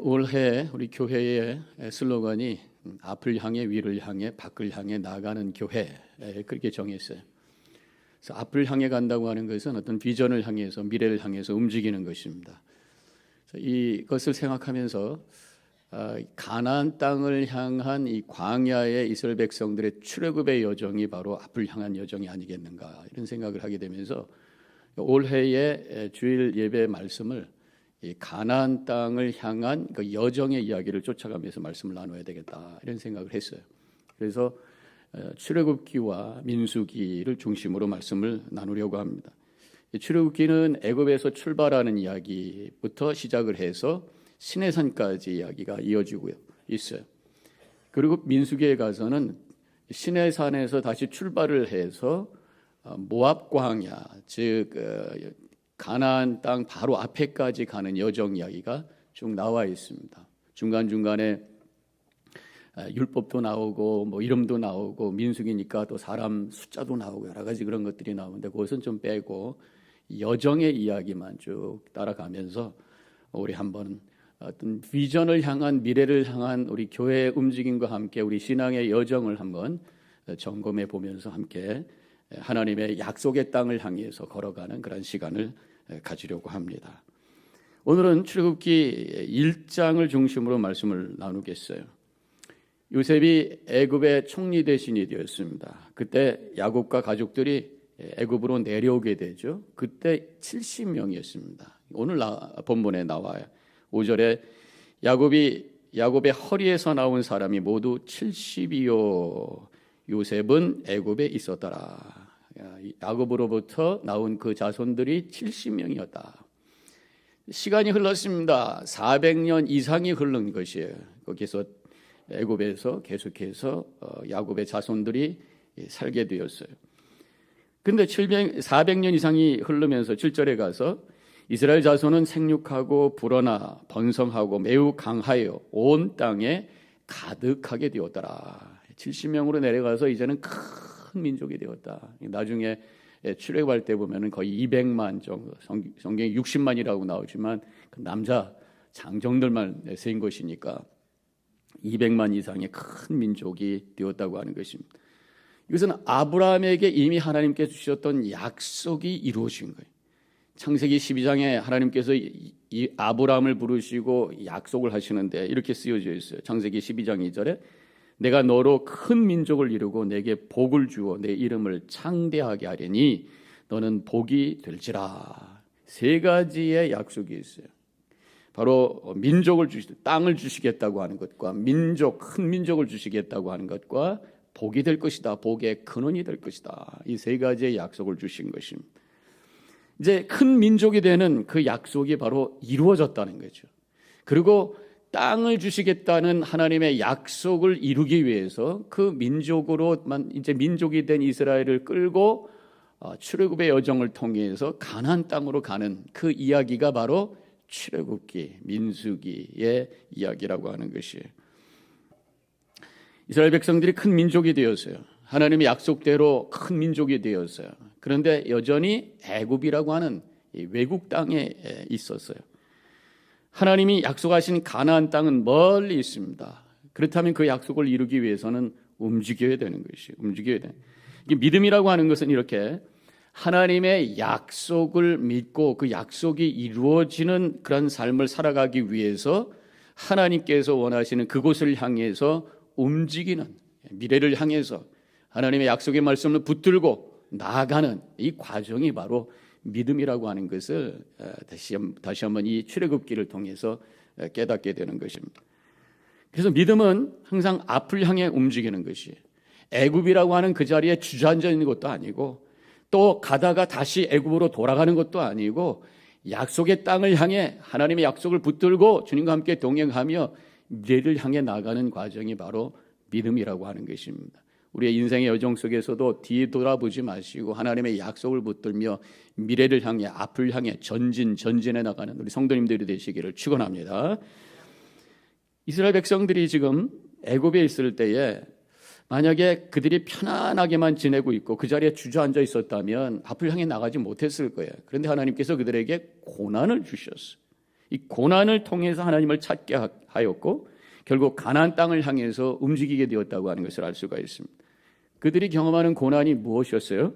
올해 우리 교회의 슬로건이 앞을 향해 위를 향해 밖을 향해 나가는 교회, 그렇게 정했어요. 그래서 앞을 향해 간다고 하는 것은 어떤 비전을 향해서 미래를 향해서 움직이는 것입니다. 이것을 생각하면서 가나안 땅을 향한 이 광야의 이스라엘 백성들의 출애굽의 여정이 바로 앞을 향한 여정이 아니겠는가, 이런 생각을 하게 되면서 올해의 주일 예배 말씀을 이 가나안 땅을 향한 그 여정의 이야기를 쫓아가면서 말씀을 나눠야 되겠다, 이런 생각을 했어요. 그래서 출애굽기와 민수기를 중심으로 말씀을 나누려고 합니다. 출애굽기는 애굽에서 출발하는 이야기부터 시작을 해서 시내산까지 이야기가 이어지고 있어요. 그리고 민수기에 가서는 시내산에서 다시 출발을 해서 모압 광야, 즉 가나안 땅 바로 앞에까지 가는 여정 이야기가 쭉 나와 있습니다. 중간중간에 율법도 나오고 뭐 이름도 나오고 민수기니까 또 사람 숫자도 나오고 여러 가지 그런 것들이 나오는데 그것은 좀 빼고 여정의 이야기만 쭉 따라가면서 우리 한번 어떤 비전을 향한, 미래를 향한 우리 교회의 움직임과 함께 우리 신앙의 여정을 한번 점검해 보면서 함께 하나님의 약속의 땅을 향해서 걸어가는 그런 시간을 가지려고 합니다. 오늘은 출애굽기 1장을 중심으로 말씀을 나누겠어요. 요셉이 애굽의 총리 대신이 되었습니다. 그때 야곱과 가족들이 애굽으로 내려오게 되죠. 그때 70명이었습니다. 오늘 본문에 나와요. 5절에 야곱의 허리에서 나온 사람이 모두 70이요 요셉은 애굽에 있었더라. 야곱으로부터 나온 그 자손들이 70명이었다. 시간이 흘렀습니다. 400년 이상이 흐른 것이에요. 거기서 애굽에서 계속해서 야곱의 자손들이 살게 되었어요. 근데 400년 이상이 흐르면서 7절에 가서 이스라엘 자손은 생육하고 불어나 번성하고 매우 강하여 온 땅에 가득하게 되었더라. 70명으로 내려가서 이제는 큰 민족이 되었다. 나중에 출애굽할 때 보면은 거의 200만 정도, 성경에 60만이라고 나오지만 그 남자 장정들만 세인 것이니까 200만 이상의 큰 민족이 되었다고 하는 것입니다. 이것은 아브라함에게 이미 하나님께 주셨던 약속이 이루어진 거예요. 창세기 12장에 하나님께서 이 아브라함을 부르시고 약속을 하시는데 이렇게 쓰여져 있어요. 창세기 12장 2절에 내가 너로 큰 민족을 이루고 내게 복을 주어 내 이름을 창대하게 하려니 너는 복이 될지라. 세 가지의 약속이 있어요. 바로 민족을 땅을 주시겠다고 하는 것과 큰 민족을 주시겠다고 하는 것과 복이 될 것이다, 복의 근원이 될 것이다. 이 세 가지의 약속을 주신 것입니다. 이제 큰 민족이 되는 그 약속이 바로 이루어졌다는 거죠. 그리고 땅을 주시겠다는 하나님의 약속을 이루기 위해서 그 민족으로만 이제 민족이 된 이스라엘을 끌고 출애굽의 여정을 통해서 가나안 땅으로 가는 그 이야기가 바로 출애굽기, 민수기의 이야기라고 하는 것이에요. 이스라엘 백성들이 큰 민족이 되었어요. 하나님의 약속대로 큰 민족이 되었어요. 그런데 여전히 애굽이라고 하는 외국 땅에 있었어요. 하나님이 약속하신 가나안 땅은 멀리 있습니다. 그렇다면 그 약속을 이루기 위해서는 움직여야 되는 것이에요. 움직여야 돼. 이게 믿음이라고 하는 것은 이렇게 하나님의 약속을 믿고 그 약속이 이루어지는 그런 삶을 살아가기 위해서 하나님께서 원하시는 그곳을 향해서 움직이는, 미래를 향해서 하나님의 약속의 말씀을 붙들고 나아가는 이 과정이 바로 믿음이라고 하는 것을 다시 한번 이 출애굽기를 통해서 깨닫게 되는 것입니다. 그래서 믿음은 항상 앞을 향해 움직이는 것이에요. 애굽이라고 하는 그 자리에 주저앉아 있는 것도 아니고 또 가다가 다시 애굽으로 돌아가는 것도 아니고 약속의 땅을 향해 하나님의 약속을 붙들고 주님과 함께 동행하며 미래를 향해 나가는 과정이 바로 믿음이라고 하는 것입니다. 우리의 인생의 여정 속에서도 뒤 돌아보지 마시고 하나님의 약속을 붙들며 미래를 향해, 앞을 향해 전진해 나가는 우리 성도님들이 되시기를 축원합니다. 이스라엘 백성들이 지금 애굽에 있을 때에 만약에 그들이 편안하게만 지내고 있고 그 자리에 주저앉아 있었다면 앞을 향해 나가지 못했을 거예요. 그런데 하나님께서 그들에게 고난을 주셨어요. 이 고난을 통해서 하나님을 찾게 하였고 결국 가나안 땅을 향해서 움직이게 되었다고 하는 것을 알 수가 있습니다. 그들이 경험하는 고난이 무엇이었어요?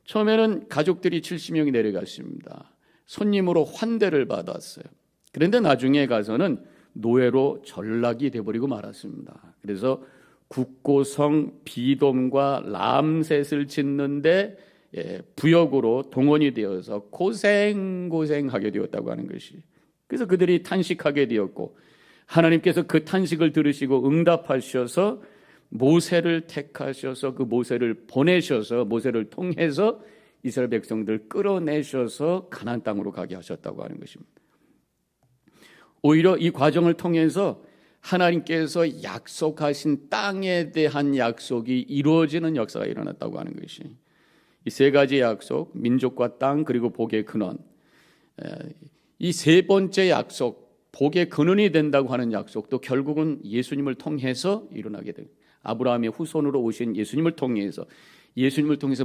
처음에는 가족들이 70명이 내려갔습니다. 손님으로 환대를 받았어요. 그런데 나중에 가서는 노예로 전락이 돼버리고 말았습니다. 그래서 국고성 비돔과 람셋을 짓는데 부역으로 동원이 되어서 고생하게 되었다고 하는 것이. 그래서 그들이 탄식하게 되었고 하나님께서 그 탄식을 들으시고 응답하셔서 모세를 택하셔서 그 모세를 보내셔서 모세를 통해서 이스라엘 백성들 끌어내셔서 가나안 땅으로 가게 하셨다고 하는 것입니다. 오히려 이 과정을 통해서 하나님께서 약속하신 땅에 대한 약속이 이루어지는 역사가 일어났다고 하는 것이. 이 세 가지 약속, 민족과 땅 그리고 복의 근원, 이 세 번째 약속, 복의 근원이 된다고 하는 약속도 결국은 예수님을 통해서 일어나게 됩니다. 아브라함의 후손으로 오신 예수님을 통해서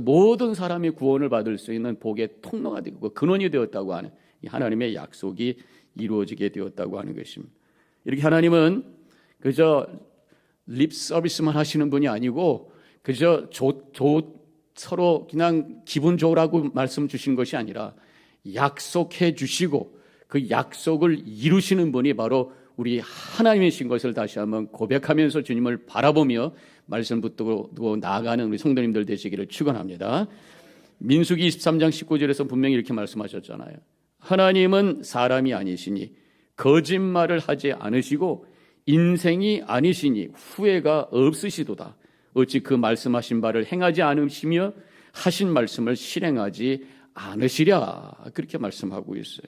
모든 사람이 구원을 받을 수 있는 복의 통로가 되고 근원이 되었다고 하는 이 하나님의 약속이 이루어지게 되었다고 하는 것입니다. 이렇게 하나님은 그저 립 서비스만 하시는 분이 아니고 그저 서로 그냥 기분 좋으라고 말씀 주신 것이 아니라 약속해 주시고 그 약속을 이루시는 분이 바로 우리 하나님이신 것을 다시 한번 고백하면서 주님을 바라보며 말씀 붙들고 나아가는 우리 성도님들 되시기를 축원합니다. 민수기 23장 19절에서 분명히 이렇게 말씀하셨잖아요. 하나님은 사람이 아니시니 거짓말을 하지 않으시고 인생이 아니시니 후회가 없으시도다. 어찌 그 말씀하신 바를 행하지 않으시며 하신 말씀을 실행하지 않으시랴. 그렇게 말씀하고 있어요.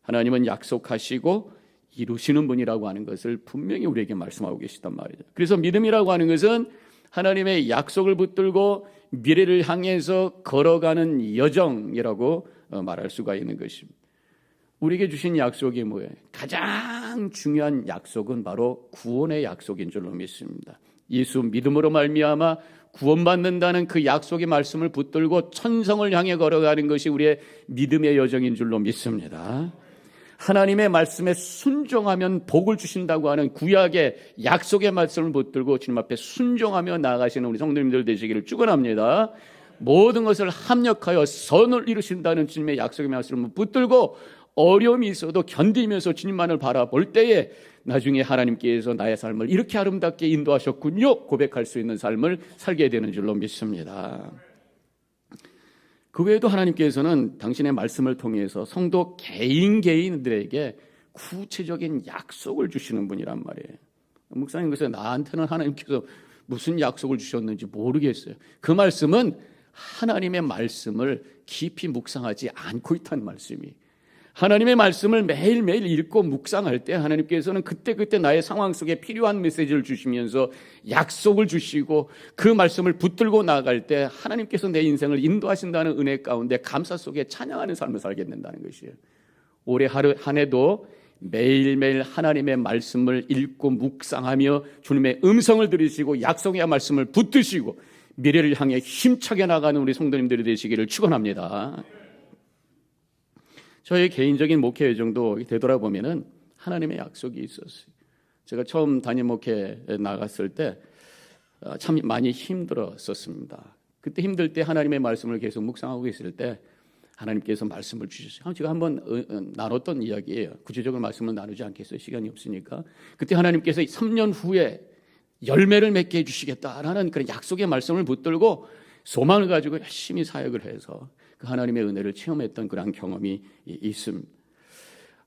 하나님은 약속하시고 이루시는 분이라고 하는 것을 분명히 우리에게 말씀하고 계시단 말이죠. 그래서 믿음이라고 하는 것은 하나님의 약속을 붙들고 미래를 향해서 걸어가는 여정이라고 말할 수가 있는 것입니다. 우리에게 주신 약속이 뭐예요? 가장 중요한 약속은 바로 구원의 약속인 줄로 믿습니다. 예수 믿음으로 말미암아 구원받는다는 그 약속의 말씀을 붙들고 천성을 향해 걸어가는 것이 우리의 믿음의 여정인 줄로 믿습니다. 하나님의 말씀에 순종하면 복을 주신다고 하는 구약의 약속의 말씀을 붙들고 주님 앞에 순종하며 나아가시는 우리 성도님들 되시기를 축원합니다. 모든 것을 합력하여 선을 이루신다는 주님의 약속의 말씀을 붙들고 어려움이 있어도 견디면서 주님만을 바라볼 때에 나중에 하나님께서 나의 삶을 이렇게 아름답게 인도하셨군요 고백할 수 있는 삶을 살게 되는 줄로 믿습니다. 그 외에도 하나님께서는 당신의 말씀을 통해서 성도 개인들에게 구체적인 약속을 주시는 분이란 말이에요. 목사님, 그래서 나한테는 하나님께서 무슨 약속을 주셨는지 모르겠어요. 그 말씀은 하나님의 말씀을 깊이 묵상하지 않고 있다는 말씀이. 하나님의 말씀을 매일매일 읽고 묵상할 때 하나님께서는 그때그때 나의 상황 속에 필요한 메시지를 주시면서 약속을 주시고 그 말씀을 붙들고 나아갈 때 하나님께서 내 인생을 인도하신다는 은혜 가운데 감사 속에 찬양하는 삶을 살게 된다는 것이에요. 올해 한 해도 매일매일 하나님의 말씀을 읽고 묵상하며 주님의 음성을 들으시고 약속의 말씀을 붙드시고 미래를 향해 힘차게 나가는 우리 성도님들이 되시기를 축원합니다. 저의 개인적인 목회 여정도 되돌아보면은 하나님의 약속이 있었어요. 제가 처음 담임 목회 나갔을 때 참 많이 힘들었었습니다. 그때 힘들 때 하나님의 말씀을 계속 묵상하고 있을 때 하나님께서 말씀을 주셨어요. 제가 한번 나눴던 이야기예요. 구체적으로 말씀을 나누지 않겠어요. 시간이 없으니까. 그때 하나님께서 3년 후에 열매를 맺게 해주시겠다라는 그런 약속의 말씀을 붙들고 소망을 가지고 열심히 사역을 해서 그 하나님의 은혜를 체험했던 그런 경험이 있습니다.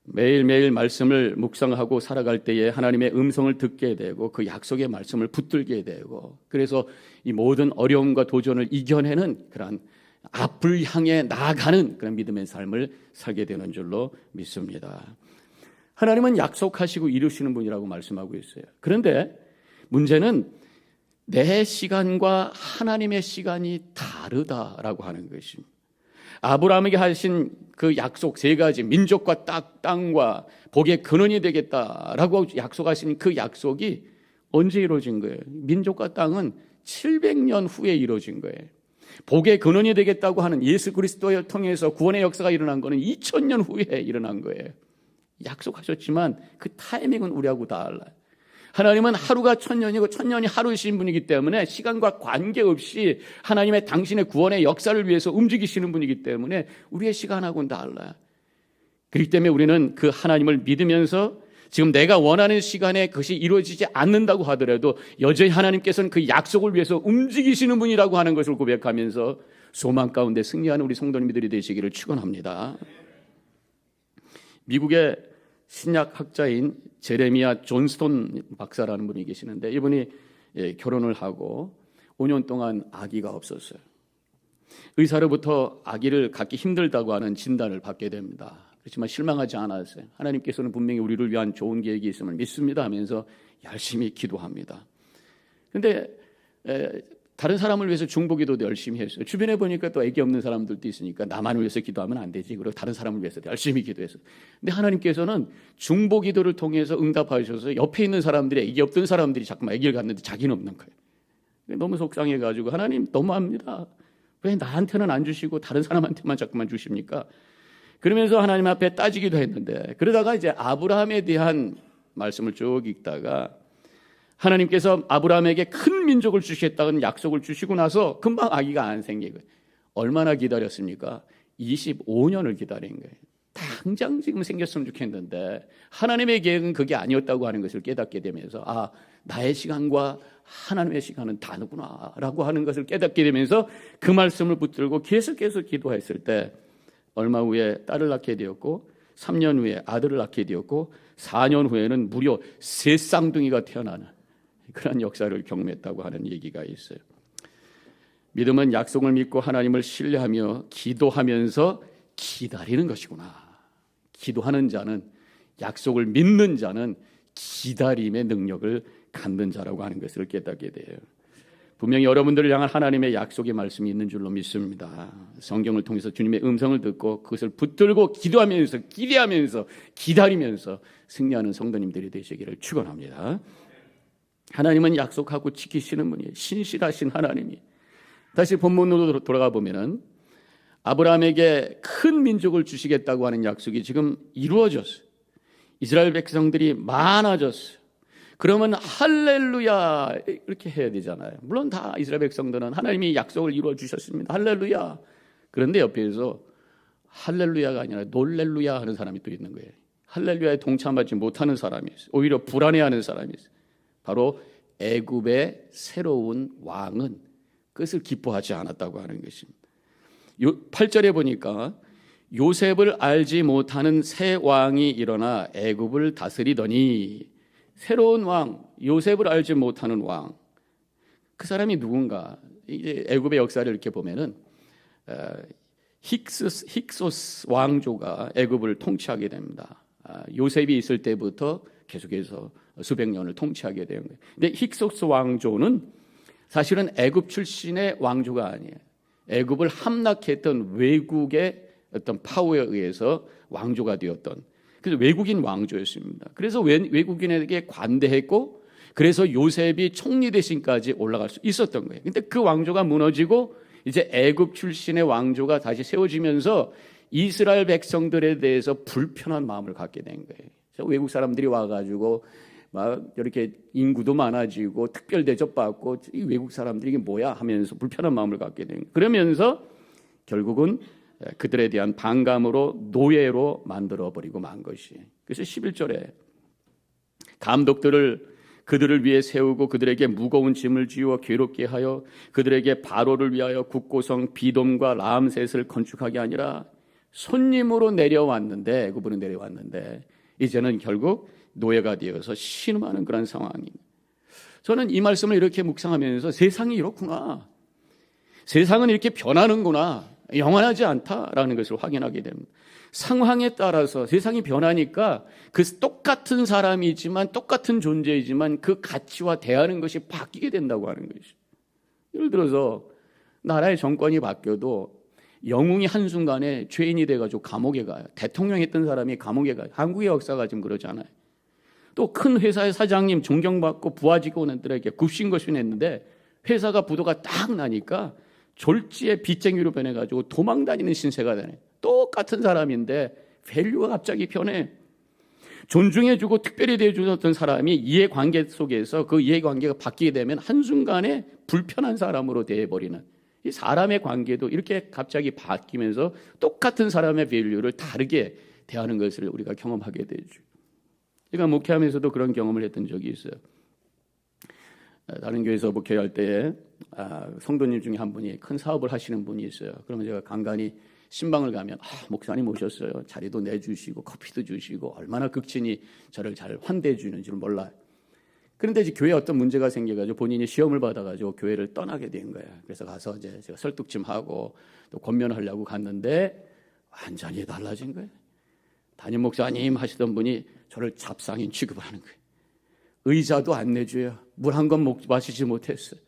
매일매일 말씀을 묵상하고 살아갈 때에 하나님의 음성을 듣게 되고 그 약속의 말씀을 붙들게 되고 그래서 이 모든 어려움과 도전을 이겨내는 그런 앞을 향해 나아가는 그런 믿음의 삶을 살게 되는 줄로 믿습니다. 하나님은 약속하시고 이루시는 분이라고 말씀하고 있어요. 그런데 문제는 내 시간과 하나님의 시간이 다르다라고 하는 것입니다. 아브라함에게 하신 그 약속 세 가지, 민족과 땅과 복의 근원이 되겠다라고 약속하신 그 약속이 언제 이루어진 거예요? 민족과 땅은 700년 후에 이루어진 거예요. 복의 근원이 되겠다고 하는 예수 그리스도를 통해서 구원의 역사가 일어난 것은 2000년 후에 일어난 거예요. 약속하셨지만 그 타이밍은 우리하고 달라요. 하나님은 하루가 1000년이고 1000년이 하루이신 분이기 때문에 시간과 관계없이 하나님의 당신의 구원의 역사를 위해서 움직이시는 분이기 때문에 우리의 시간하고는 달라요. 그렇기 때문에 우리는 그 하나님을 믿으면서 지금 내가 원하는 시간에 그것이 이루어지지 않는다고 하더라도 여전히 하나님께서는 그 약속을 위해서 움직이시는 분이라고 하는 것을 고백하면서 소망 가운데 승리하는 우리 성도님들이 되시기를 축원합니다. 미국의 신약 학자인 제레미야 존스톤 박사라는 분이 계시는데 이분이 결혼을 하고 5년 동안 아기가 없었어요. 의사로부터 아기를 갖기 힘들다고 하는 진단을 받게 됩니다. 그렇지만 실망하지 않았어요. 하나님께서는 분명히 우리를 위한 좋은 계획이 있음을 믿습니다 하면서 열심히 기도합니다. 그런데 다른 사람을 위해서 중보기도도 열심히 했어요. 주변에 보니까 또 아기 없는 사람들도 있으니까 나만을 위해서 기도하면 안 되지. 그리고 다른 사람을 위해서 열심히 기도했어요. 근데 하나님께서는 중보기도를 통해서 응답하셔서 옆에 있는 사람들이 아기 없던 사람들이 자꾸만 아기를 갖는데 자기는 없는 거예요. 너무 속상해가지고 하나님 너무합니다. 왜 나한테는 안 주시고 다른 사람한테만 자꾸만 주십니까? 그러면서 하나님 앞에 따지기도 했는데 그러다가 이제 아브라함에 대한 말씀을 쭉 읽다가 하나님께서 아브라함에게 큰 민족을 주시겠다는 약속을 주시고 나서 금방 아기가 안 생기고 얼마나 기다렸습니까? 25년을 기다린 거예요. 당장 지금 생겼으면 좋겠는데 하나님의 계획은 그게 아니었다고 하는 것을 깨닫게 되면서 나의 시간과 하나님의 시간은 다르구나 라고 하는 것을 깨닫게 되면서 그 말씀을 붙들고 계속해서 기도했을 때 얼마 후에 딸을 낳게 되었고 3년 후에 아들을 낳게 되었고 4년 후에는 무려 3쌍둥이가 태어나는 그런 역사를 경험했다고 하는 얘기가 있어요. 믿음은 약속을 믿고 하나님을 신뢰하며 기도하면서 기다리는 것이구나. 기도하는 자는 약속을 믿는 자는 기다림의 능력을 갖는 자라고 하는 것을 깨닫게 돼요. 분명히 여러분들을 향한 하나님의 약속의 말씀이 있는 줄로 믿습니다. 성경을 통해서 주님의 음성을 듣고 그것을 붙들고 기도하면서 기대하면서 기다리면서 승리하는 성도님들이 되시기를 축원합니다. 하나님은 약속하고 지키시는 분이에요. 신실하신 하나님이. 다시 본문으로 돌아가 보면은 아브라함에게 큰 민족을 주시겠다고 하는 약속이 지금 이루어졌어요. 이스라엘 백성들이 많아졌어요. 그러면 할렐루야 이렇게 해야 되잖아요. 물론 다 이스라엘 백성들은 하나님이 약속을 이루어 주셨습니다. 할렐루야. 그런데 옆에서 할렐루야가 아니라 놀렐루야 하는 사람이 또 있는 거예요. 할렐루야에 동참하지 못하는 사람이 있어요. 오히려 불안해하는 사람이 있어요. 바로 애굽의 새로운 왕은 그것을 기뻐하지 않았다고 하는 것입니다. 8절에 보니까 요셉을 알지 못하는 새 왕이 일어나 애굽을 다스리더니 새로운 왕, 요셉을 알지 못하는 왕. 그 사람이 누군가? 이제 애굽의 역사를 이렇게 보면은 힉소스 왕조가 애굽을 통치하게 됩니다. 요셉이 있을 때부터 계속해서 수백 년을 통치하게 되는 거예요. 근데 힉소스 왕조는 사실은 애굽 출신의 왕조가 아니에요. 애굽을 함락했던 외국의 어떤 파워에 의해서 왕조가 되었던 그래서 외국인 왕조였습니다. 그래서 외국인에게 관대했고 그래서 요셉이 총리 대신까지 올라갈 수 있었던 거예요. 근데 그 왕조가 무너지고 이제 애굽 출신의 왕조가 다시 세워지면서 이스라엘 백성들에 대해서 불편한 마음을 갖게 된 거예요. 외국 사람들이 와가지고 막 이렇게 인구도 많아지고 특별 대접받고 이 외국 사람들이 이게 뭐야 하면서 불편한 마음을 갖게 된 거예요. 그러면서 결국은 그들에 대한 반감으로 노예로 만들어버리고 만 것이. 그래서 11절에 감독들을 그들을 위해 세우고 그들에게 무거운 짐을 지워 괴롭게 하여 그들에게 바로를 위하여 국고성 비돔과 라암셋을 건축하게 아니라 손님으로 내려왔는데 그분은 내려왔는데 이제는 결국 노예가 되어서 신음하는 그런 상황입니다. 저는 이 말씀을 이렇게 묵상하면서 세상이 이렇구나. 세상은 이렇게 변하는구나. 영원하지 않다라는 것을 확인하게 됩니다. 상황에 따라서 세상이 변하니까 그 똑같은 사람이지만 똑같은 존재이지만 그 가치와 대하는 것이 바뀌게 된다고 하는 것이죠. 예를 들어서 나라의 정권이 바뀌어도 영웅이 한순간에 죄인이 돼가지고 감옥에 가요. 대통령 했던 사람이 감옥에 가요. 한국의 역사가 지금 그러잖아요. 또 큰 회사의 사장님 존경받고 부하 직원들에게 굽신거신했는데 회사가 부도가 딱 나니까 졸지에 빚쟁이로 변해가지고 도망다니는 신세가 되네. 똑같은 사람인데 밸류가 갑자기 변해. 존중해주고 특별히 대해주셨던 사람이 이해관계 속에서 그 이해관계가 바뀌게 되면 한순간에 불편한 사람으로 대해버리는, 이 사람의 관계도 이렇게 갑자기 바뀌면서 똑같은 사람의 밸류를 다르게 대하는 것을 우리가 경험하게 되죠. 제가 목회하면서도 그런 경험을 했던 적이 있어요. 다른 교회에서 목회할 때에 성도님 중에 한 분이 큰 사업을 하시는 분이 있어요. 그러면 제가 간간히 신방을 가면 목사님 오셨어요. 자리도 내주시고 커피도 주시고 얼마나 극진히 저를 잘 환대해 주는 줄 몰라요. 그런데 이제 교회에 어떤 문제가 생겨가지고 본인이 시험을 받아가지고 교회를 떠나게 된 거예요. 그래서 가서 이제 제가 설득 좀 하고 또 권면하려고 갔는데 완전히 달라진 거예요. 담임 목사님 하시던 분이 저를 잡상인 취급을 하는 거예요. 의자도 안 내줘요. 물 한 건 마시지 못했어요.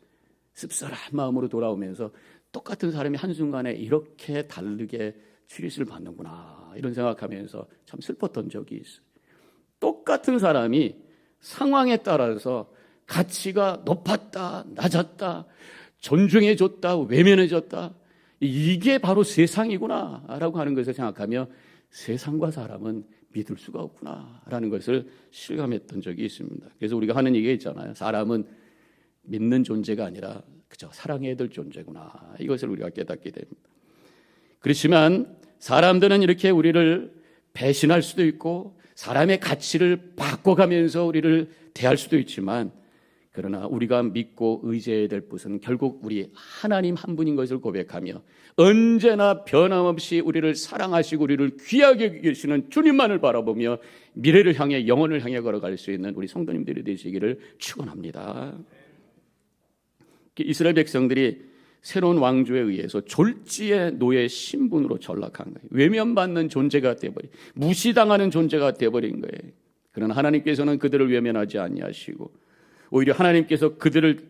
씁쓸한 마음으로 돌아오면서 똑같은 사람이 한순간에 이렇게 다르게 추릿을 받는구나 이런 생각하면서 참 슬펐던 적이 있어요. 똑같은 사람이 상황에 따라서 가치가 높았다 낮았다 존중해줬다 외면해줬다, 이게 바로 세상이구나 라고 하는 것을 생각하며 세상과 사람은 믿을 수가 없구나라는 것을 실감했던 적이 있습니다. 그래서 우리가 하는 얘기가 있잖아요. 사람은 믿는 존재가 아니라 그저 사랑해야 될 존재구나. 이것을 우리가 깨닫게 됩니다. 그렇지만 사람들은 이렇게 우리를 배신할 수도 있고 사람의 가치를 바꿔가면서 우리를 대할 수도 있지만, 그러나 우리가 믿고 의지해야 될 것은 결국 우리 하나님 한 분인 것을 고백하며 언제나 변함없이 우리를 사랑하시고 우리를 귀하게 계시는 주님만을 바라보며 미래를 향해 영혼을 향해 걸어갈 수 있는 우리 성도님들이 되시기를 축원합니다. 이스라엘 백성들이 새로운 왕조에 의해서 졸지의 노예 신분으로 전락한 거예요. 외면받는 존재가 되어버린, 무시당하는 존재가 되어버린 거예요. 그러나 하나님께서는 그들을 외면하지 아니하시고 오히려 하나님께서 그들을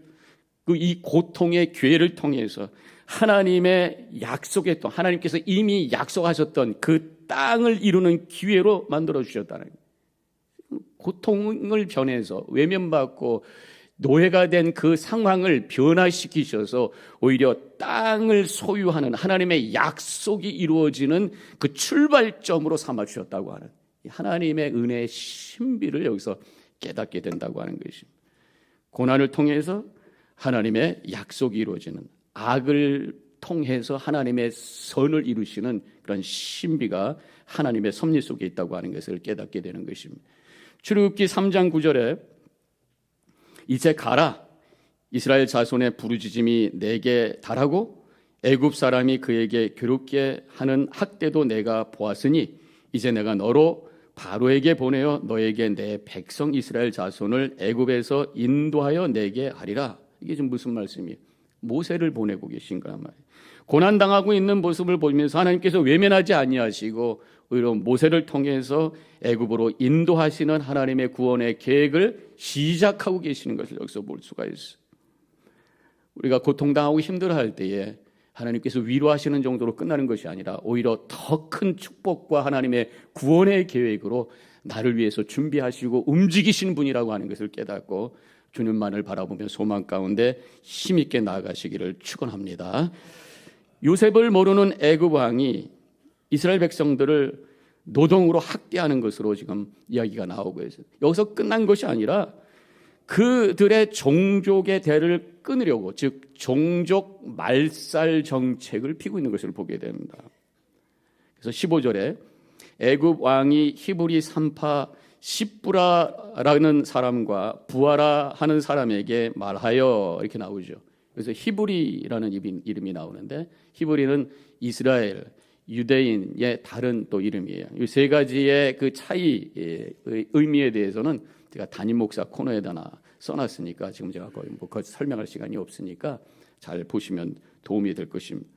이 고통의 기회를 통해서 하나님의 약속의 땅, 하나님께서 이미 약속하셨던 그 땅을 이루는 기회로 만들어 주셨다는 거예요. 고통을 변해서 외면받고 노예가 된 그 상황을 변화시키셔서 오히려 땅을 소유하는 하나님의 약속이 이루어지는 그 출발점으로 삼아주셨다고 하는 하나님의 은혜의 신비를 여기서 깨닫게 된다고 하는 것입니다. 고난을 통해서 하나님의 약속이 이루어지는, 악을 통해서 하나님의 선을 이루시는 그런 신비가 하나님의 섭리 속에 있다고 하는 것을 깨닫게 되는 것입니다. 출애굽기 3장 9절에 이제 가라, 이스라엘 자손의 부르짖음이 내게 달하고 애굽 사람이 그에게 괴롭게 하는 학대도 내가 보았으니 이제 내가 너로 바로에게 보내어 너에게 내 백성 이스라엘 자손을 애굽에서 인도하여 내게 하리라. 이게 지금 무슨 말씀이에요? 모세를 보내고 계신 거란 말이에요. 고난당하고 있는 모습을 보면서 하나님께서 외면하지 아니하시고 오히려 모세를 통해서 애굽으로 인도하시는 하나님의 구원의 계획을 시작하고 계시는 것을 여기서 볼 수가 있어요. 우리가 고통당하고 힘들어할 때에 하나님께서 위로하시는 정도로 끝나는 것이 아니라 오히려 더 큰 축복과 하나님의 구원의 계획으로 나를 위해서 준비하시고 움직이시는 분이라고 하는 것을 깨닫고 주님만을 바라보며 소망 가운데 힘있게 나아가시기를 축원합니다. 요셉을 모르는 애굽 왕이 이스라엘 백성들을 노동으로 학대하는 것으로 지금 이야기가 나오고 있어요. 여기서 끝난 것이 아니라 그들의 종족의 대를 끊으려고, 즉 종족 말살 정책을 피고 있는 것을 보게 됩니다. 그래서 15절에 애굽 왕이 히브리 산파 십부라라는 사람과 부하라 하는 사람에게 말하여, 이렇게 나오죠. 그래서 히브리라는 이름이 나오는데, 히브리는 이스라엘, 유대인의 다른 또 이름이에요. 이 세 가지의 그 차이의 의미에 대해서는 제가 담임 목사 코너에다 써놨으니까 지금 제가 거의 설명할 시간이 없으니까 잘 보시면 도움이 될 것입니다.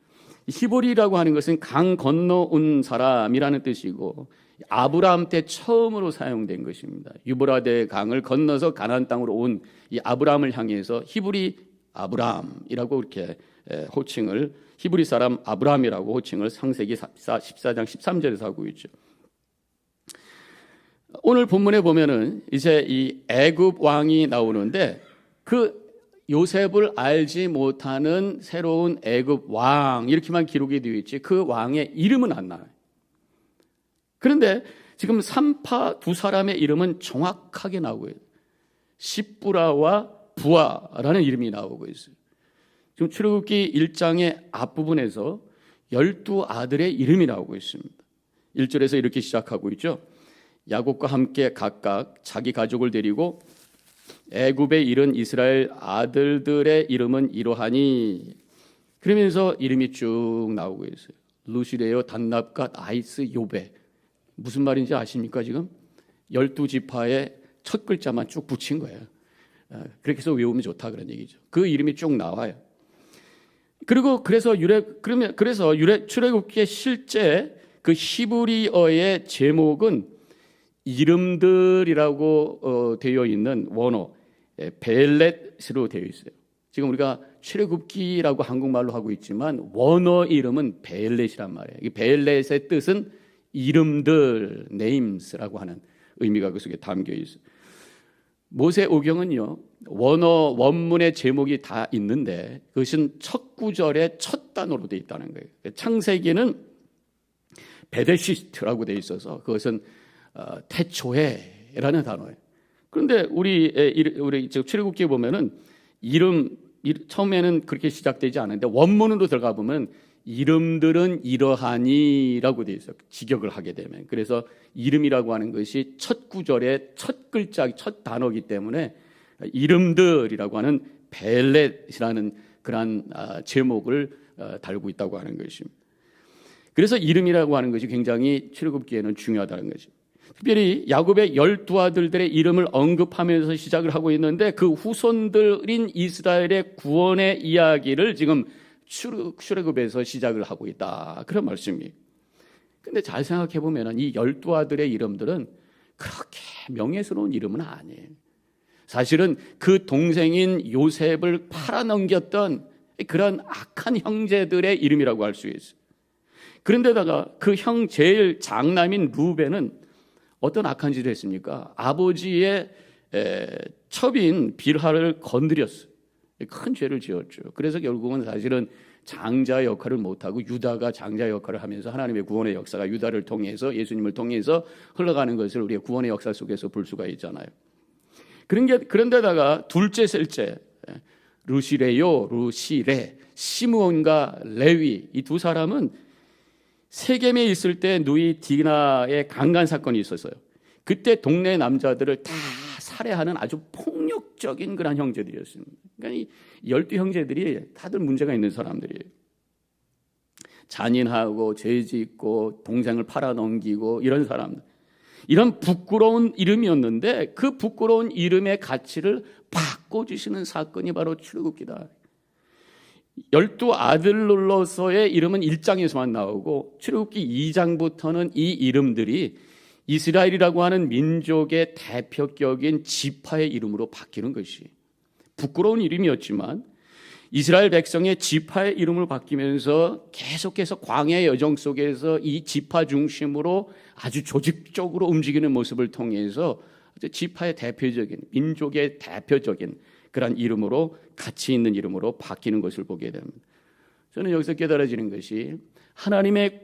히브리라고 하는 것은 강 건너온 사람이라는 뜻이고 아브라함 때 처음으로 사용된 것입니다. 유브라데 강을 건너서 가나안 땅으로 온 이 아브라함을 향해서 히브리 아브라함이라고 이렇게 호칭을, 히브리 사람 아브라함이라고 호칭을 창세기 14장 13절에서 하고 있죠. 오늘 본문에 보면은 이제 이 애굽 왕이 나오는데 그 요셉을 알지 못하는 새로운 애굽 왕 이렇게만 기록이 되어 있지 그 왕의 이름은 안 나와요. 그런데 지금 산파 두 사람의 이름은 정확하게 나오고 있어요. 십부라와 부아라는 이름이 나오고 있어요. 지금 출애굽기 1장의 앞부분에서 12아들의 이름이 나오고 있습니다. 1절에서 이렇게 시작하고 있죠. 야곱과 함께 각각 자기 가족을 데리고 애굽에 이른 이스라엘 아들들의 이름은 이러하니, 그러면서 이름이 쭉 나오고 있어요. 루시레요, 단납갓, 아이스, 요베. 무슨 말인지 아십니까? 지금 12지파의 첫 글자만 쭉 붙인 거예요. 그렇게 해서 외우면 좋다 그런 얘기죠. 그 이름이 쭉 나와요. 그리고 그래서 출애굽기의 실제 그 히브리어의 제목은 이름들이라고 되어 있는 원어 벨렛으로 되어 있어요. 지금 우리가 출애굽기라고 한국말로 하고 있지만 원어 이름은 벨렛이란 말이에요. 이 벨렛의 뜻은 이름들, names라고 하는 의미가 그 속에 담겨 있어요. 모세오경은요, 원문의 제목이 다 있는데 그것은 첫 구절의 첫 단어로 되어 있다는 거예요. 창세기는 베데시트라고 되어 있어서 그것은 태초에라는 단어예요. 그런데 우리 출애굽기에 보면은 처음에는 그렇게 시작되지 않은데 원문으로 들어가 보면 이름들은 이러하니라고 되어 있어요. 직역을 하게 되면. 그래서 이름이라고 하는 것이 첫 구절의 첫 글자, 첫 단어이기 때문에 이름들이라고 하는 벨렛이라는 그러한 제목을 달고 있다고 하는 것입니다. 그래서 이름이라고 하는 것이 굉장히 출애굽기에는 중요하다는 거죠. 특별히 야곱의 12아들들의 이름을 언급하면서 시작을 하고 있는데 그 후손들인 이스라엘의 구원의 이야기를 지금 출애굽에서 시작을 하고 있다, 그런 말씀이에요. 근데 잘 생각해 보면 이 12아들의 이름들은 그렇게 명예스러운 이름은 아니에요. 사실은 그 동생인 요셉을 팔아넘겼던 그런 악한 형제들의 이름이라고 할 수 있어요. 그런데다가 그 형 제일 장남인 루벤은 어떤 악한 짓을 했습니까? 아버지의 첩인 빌하를 건드렸어요. 큰 죄를 지었죠. 그래서 결국은 사실은 장자 역할을 못하고 유다가 장자 역할을 하면서 하나님의 구원의 역사가 유다를 통해서, 예수님을 통해서 흘러가는 것을 우리의 구원의 역사 속에서 볼 수가 있잖아요. 그런데다가 둘째, 셋째, 루시레요, 루시레, 시므온과 레위, 이 두 사람은 세겜에 있을 때 누이 디나의 강간 사건이 있었어요. 그때 동네 남자들을 다 살해하는 아주 폭력적인 그런 형제들이었습니다. 그러니까 이 12형제들이 다들 문제가 있는 사람들이에요. 잔인하고 죄짓고 동생을 팔아넘기고 이런 사람들. 이런 부끄러운 이름이었는데 그 부끄러운 이름의 가치를 바꿔주시는 사건이 바로 출애굽기다. 12아들로서의 이름은 1장에서만 나오고 출애굽기 2장부터는 이 이름들이 이스라엘이라고 하는 민족의 대표격인 지파의 이름으로 바뀌는 것이, 부끄러운 이름이었지만 이스라엘 백성의 지파의 이름으로 바뀌면서 계속해서 광야의 여정 속에서 이 지파 중심으로 아주 조직적으로 움직이는 모습을 통해서 지파의 대표적인, 민족의 대표적인 그런 이름으로, 가치 있는 이름으로 바뀌는 것을 보게 됩니다. 저는 여기서 깨달아지는 것이 하나님의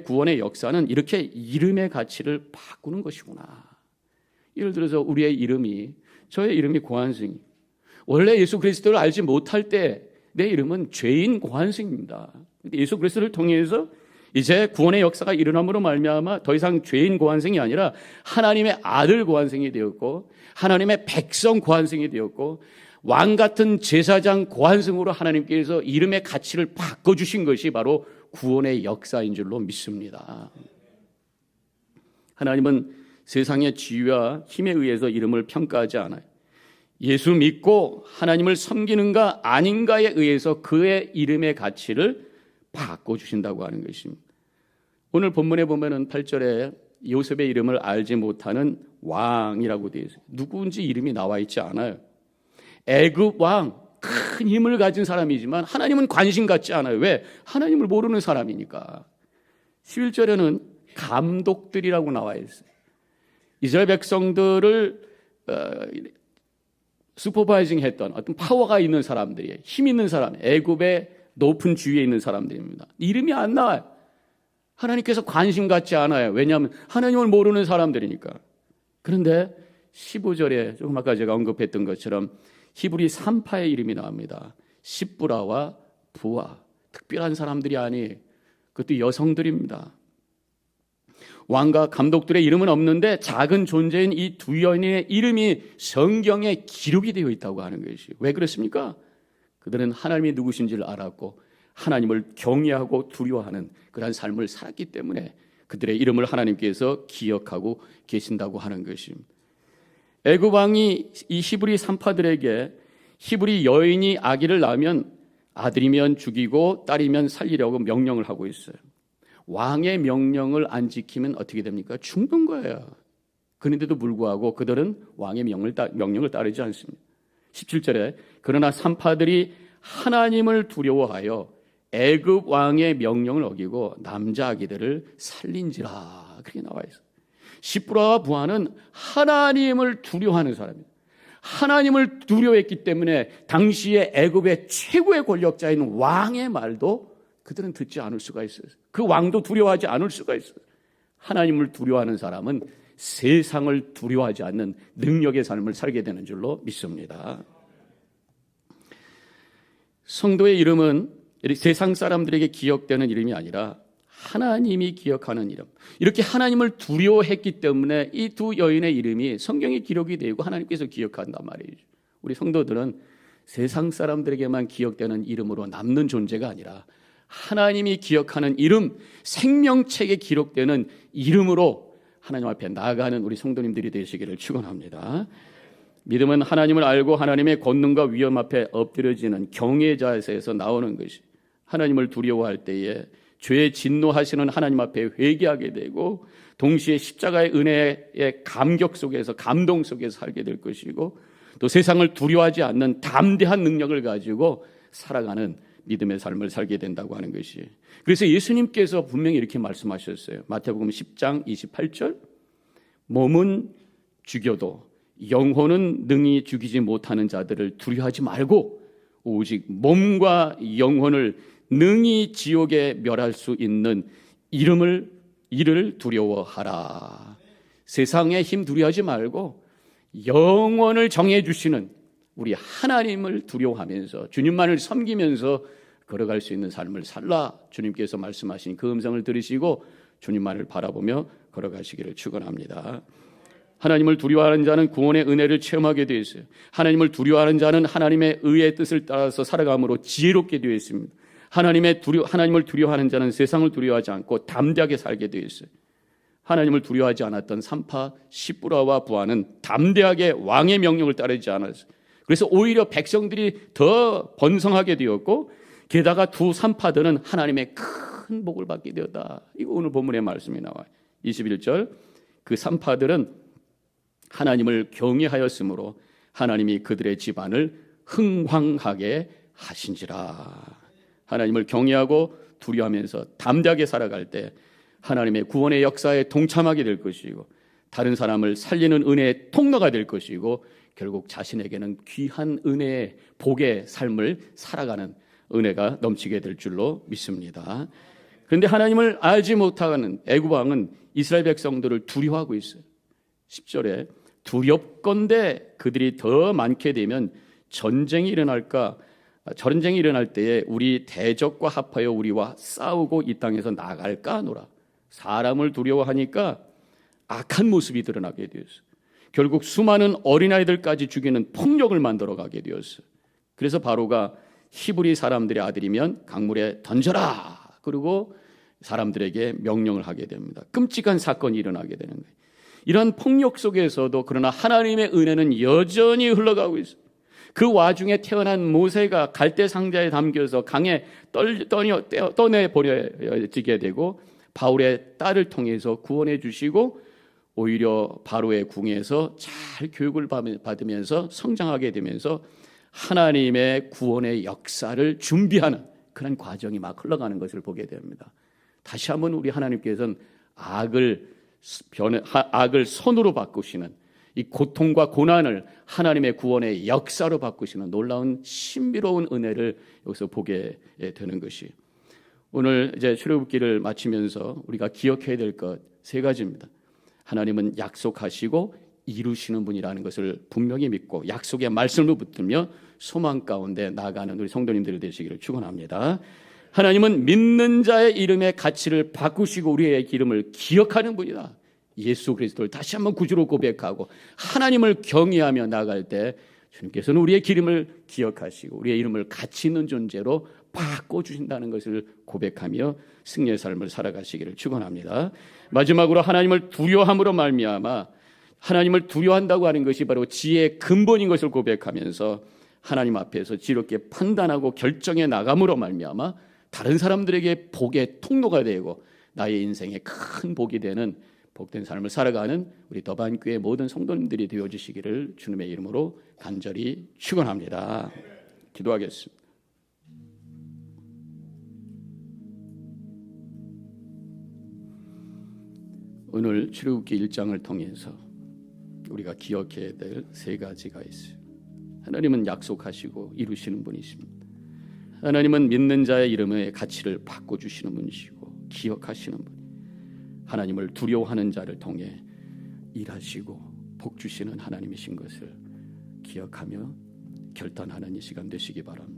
구원의 역사는 이렇게 이름의 가치를 바꾸는 것이구나. 예를 들어서 우리의 이름이, 저의 이름이 고한승이, 원래 예수 그리스도를 알지 못할 때 내 이름은 죄인 고한승입니다. 예수 그리스도를 통해서 이제 구원의 역사가 일어남으로 말미암아 더 이상 죄인 고한승이 아니라 하나님의 아들 고한승이 되었고 하나님의 백성 고한승이 되었고 왕 같은 제사장 고한승으로 하나님께서 이름의 가치를 바꿔주신 것이 바로 구원의 역사인 줄로 믿습니다. 하나님은 세상의 지위와 힘에 의해서 이름을 평가하지 않아요. 예수 믿고 하나님을 섬기는가 아닌가에 의해서 그의 이름의 가치를 바꿔주신다고 하는 것입니다. 오늘 본문에 보면은 8절에 요셉의 이름을 알지 못하는 왕이라고 되어 있어요. 누구인지 이름이 나와 있지 않아요. 애굽 왕, 큰 힘을 가진 사람이지만 하나님은 관심 갖지 않아요. 왜? 하나님을 모르는 사람이니까. 11절에는 감독들이라고 나와 있어요. 이스라엘 백성들을 슈퍼바이징 했던 어떤 파워가 있는 사람들이에요. 힘 있는 사람, 애굽의 높은 지위에 있는 사람들입니다. 이름이 안 나와요. 하나님께서 관심 갖지 않아요. 왜냐하면 하나님을 모르는 사람들이니까. 그런데 15절에 조금 아까 제가 언급했던 것처럼 히브리 3파의 이름이 나옵니다. 십부라와 부아. 특별한 사람들이 아니, 그것도 여성들입니다. 왕과 감독들의 이름은 없는데 작은 존재인 이 두 여인의 이름이 성경에 기록이 되어 있다고 하는 것이. 왜 그렇습니까? 그들은 하나님이 누구신지를 알았고 하나님을 경외하고 두려워하는 그러한 삶을 살았기 때문에 그들의 이름을 하나님께서 기억하고 계신다고 하는 것입니다. 애굽 왕이 이 히브리 3파들에게 히브리 여인이 아기를 낳으면 아들이면 죽이고 딸이면 살리려고 명령을 하고 있어요. 왕의 명령을 안 지키면 어떻게 됩니까? 죽는 거예요. 그런데도 불구하고 그들은 왕의 명령을 따르지 않습니다. 17절에 그러나 3파들이 하나님을 두려워하여 애굽 왕의 명령을 어기고 남자 아기들을 살린지라, 그렇게 나와 있어요. 십부라와 부하는 하나님을 두려워하는 사람입니다. 하나님을 두려워했기 때문에 당시에 애굽의 최고의 권력자인 왕의 말도 그들은 듣지 않을 수가 있어요. 그 왕도 두려워하지 않을 수가 있어요. 하나님을 두려워하는 사람은 세상을 두려워하지 않는 능력의 삶을 살게 되는 줄로 믿습니다. 성도의 이름은 세상 사람들에게 기억되는 이름이 아니라 하나님이 기억하는 이름. 이렇게 하나님을 두려워했기 때문에 이 두 여인의 이름이 성경에 기록이 되고 하나님께서 기억한단 말이죠. 우리 성도들은 세상 사람들에게만 기억되는 이름으로 남는 존재가 아니라 하나님이 기억하는 이름, 생명책에 기록되는 이름으로 하나님 앞에 나아가는 우리 성도님들이 되시기를 축원합니다. 믿음은 하나님을 알고 하나님의 권능과 위엄 앞에 엎드려지는 경외의 자세에서 나오는 것이, 하나님을 두려워할 때에 죄에 진노하시는 하나님 앞에 회개하게 되고 동시에 십자가의 은혜의 감격 속에서, 감동 속에서 살게 될 것이고, 또 세상을 두려워하지 않는 담대한 능력을 가지고 살아가는 믿음의 삶을 살게 된다고 하는 것이. 그래서 예수님께서 분명히 이렇게 말씀하셨어요. 마태복음 10장 28절, 몸은 죽여도 영혼은 능히 죽이지 못하는 자들을 두려워하지 말고 오직 몸과 영혼을 능히 지옥에 멸할 수 있는 이를 두려워하라. 세상의 힘 두려워하지 말고 영원을 정해주시는 우리 하나님을 두려워하면서 주님만을 섬기면서 걸어갈 수 있는 삶을 살라. 주님께서 말씀하신 그 음성을 들으시고 주님만을 바라보며 걸어가시기를 축원합니다. 하나님을 두려워하는 자는 구원의 은혜를 체험하게 되어 있어요. 하나님을 두려워하는 자는 하나님의 의의 뜻을 따라서 살아감으로 지혜롭게 되어 있습니다. 하나님을 두려워하는 자는 세상을 두려워하지 않고 담대하게 살게 되어 있어요. 하나님을 두려워하지 않았던 3파 십부라와 부하는 담대하게 왕의 명령을 따르지 않았어요. 그래서 오히려 백성들이 더 번성하게 되었고, 게다가 두 3파들은 하나님의 큰 복을 받게 되었다. 이거 오늘 본문의 말씀이 나와요. 21절, 그 3파들은 하나님을 경외하였으므로 하나님이 그들의 집안을 흥황하게 하신지라. 하나님을 경외하고 두려워하면서 담대하게 살아갈 때 하나님의 구원의 역사에 동참하게 될 것이고, 다른 사람을 살리는 은혜의 통로가 될 것이고, 결국 자신에게는 귀한 은혜의 복의 삶을 살아가는 은혜가 넘치게 될 줄로 믿습니다. 그런데 하나님을 알지 못하는 애굽 왕은 이스라엘 백성들을 두려워하고 있어요. 10절에 두렵건대 그들이 더 많게 되면 전쟁이 일어날 때에 우리 대적과 합하여 우리와 싸우고 이 땅에서 나갈까 하노라. 사람을 두려워하니까 악한 모습이 드러나게 되었어요. 결국 수많은 어린아이들까지 죽이는 폭력을 만들어가게 되었어요. 그래서 바로가 히브리 사람들의 아들이면 강물에 던져라. 그리고 사람들에게 명령을 하게 됩니다. 끔찍한 사건이 일어나게 되는 거예요. 이런 폭력 속에서도 그러나 하나님의 은혜는 여전히 흘러가고 있어요. 그 와중에 태어난 모세가 갈대 상자에 담겨서 강에 떠내버려지게 되고, 바울의 딸을 통해서 구원해 주시고 오히려 바로의 궁에서 잘 교육을 받으면서 성장하게 되면서 하나님의 구원의 역사를 준비하는 그런 과정이 막 흘러가는 것을 보게 됩니다. 다시 한번 우리 하나님께서는 악을 선으로 바꾸시는 이 고통과 고난을 하나님의 구원의 역사로 바꾸시는 놀라운 신비로운 은혜를 여기서 보게 되는 것이, 오늘 이제 출애굽기를 마치면서 우리가 기억해야 될 것 세 가지입니다. 하나님은 약속하시고 이루시는 분이라는 것을 분명히 믿고 약속의 말씀을 붙들며 소망 가운데 나아가는 우리 성도님들 되시기를 축원합니다. 하나님은 믿는 자의 이름의 가치를 바꾸시고 우리의 이름을 기억하는 분이다. 예수 그리스도를 다시 한번 구주로 고백하고 하나님을 경외하며 나아갈 때 주님께서는 우리의 기름을 기억하시고 우리의 이름을 가치 있는 존재로 바꿔주신다는 것을 고백하며 승리의 삶을 살아가시기를 축원합니다. 마지막으로 하나님을 두려워함으로 말미암아 하나님을 두려워한다고 하는 것이 바로 지혜의 근본인 것을 고백하면서 하나님 앞에서 지혜롭게 판단하고 결정해 나감으로 말미암아 다른 사람들에게 복의 통로가 되고 나의 인생에 큰 복이 되는 복된 삶을 살아가는 우리 더반교회 모든 성도님들이 되어주시기를 주님의 이름으로 간절히 축원합니다. 기도하겠습니다. 오늘 출애굽기 1장을 통해서 우리가 기억해야 될 세 가지가 있어요. 하나님은 약속하시고 이루시는 분이십니다. 하나님은 믿는 자의 이름의 가치를 바꿔주시는 분이시고 기억하시는 분, 하나님을 두려워하는 자를 통해 일하시고 복 주시는 하나님이신 것을 기억하며 결단하는 이 시간 되시기 바랍니다.